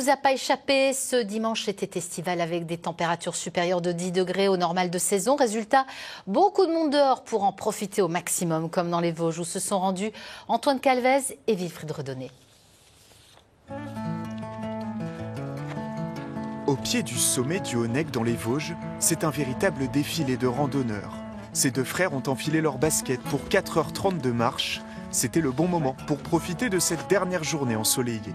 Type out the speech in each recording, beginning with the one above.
Ne vous a pas échappé, ce dimanche était estival avec des températures supérieures de 10 degrés au normal de saison. Résultat, beaucoup de monde dehors pour en profiter au maximum, comme dans les Vosges où se sont rendus Antoine Calvez et Wilfried Redonnet. Au pied du sommet du Haut-Nec dans les Vosges, c'est un véritable défilé de randonneurs. Ces deux frères ont enfilé leurs baskets pour 4h30 de marche. C'était le bon moment pour profiter de cette dernière journée ensoleillée.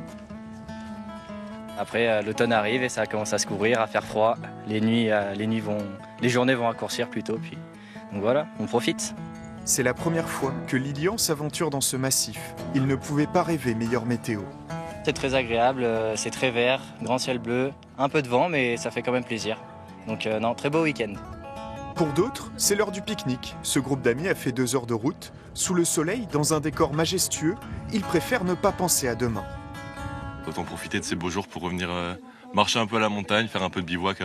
Après, l'automne arrive et ça commence à se couvrir, à faire froid. Les journées vont raccourcir plutôt. Donc voilà, on profite. C'est la première fois que Lilian s'aventure dans ce massif. Il ne pouvait pas rêver meilleure météo. C'est très agréable, c'est très vert, grand ciel bleu, un peu de vent, mais ça fait quand même plaisir. Donc non, très beau week-end. Pour d'autres, c'est l'heure du pique-nique. Ce groupe d'amis a fait 2 heures de route. Sous le soleil, dans un décor majestueux, ils préfèrent ne pas penser à demain. Autant profiter de ces beaux jours pour revenir marcher un peu à la montagne, faire un peu de bivouac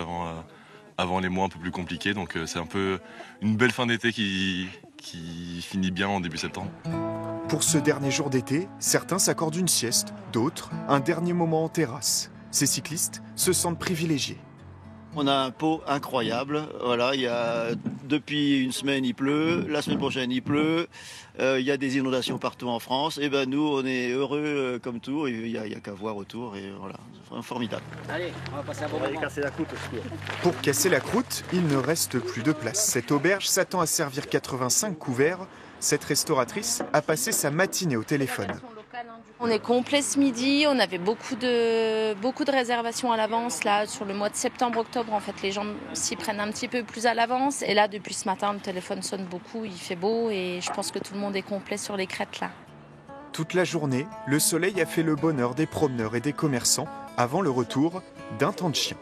avant les mois un peu plus compliqués. Donc c'est un peu une belle fin d'été qui finit bien en début septembre. Pour ce dernier jour d'été, certains s'accordent une sieste, d'autres un dernier moment en terrasse. Ces cyclistes se sentent privilégiés. On a un pot incroyable. Voilà, depuis une semaine il pleut, la semaine prochaine il pleut, il y a des inondations partout en France. Et ben nous on est heureux comme tout. Il y a qu'à voir autour et voilà, c'est formidable. Allez, on va passer un bon moment. Casser la croûte aussi. Pour casser la croûte, il ne reste plus de place. Cette auberge s'attend à servir 85 couverts. Cette restauratrice a passé sa matinée au téléphone. On est complet ce midi, on avait beaucoup de réservations à l'avance. Là, sur le mois de septembre-octobre, en fait, les gens s'y prennent un petit peu plus à l'avance. Et là, depuis ce matin, le téléphone sonne beaucoup, il fait beau et je pense que tout le monde est complet sur les crêtes là. Toute la journée, le soleil a fait le bonheur des promeneurs et des commerçants avant le retour d'un temps de chien.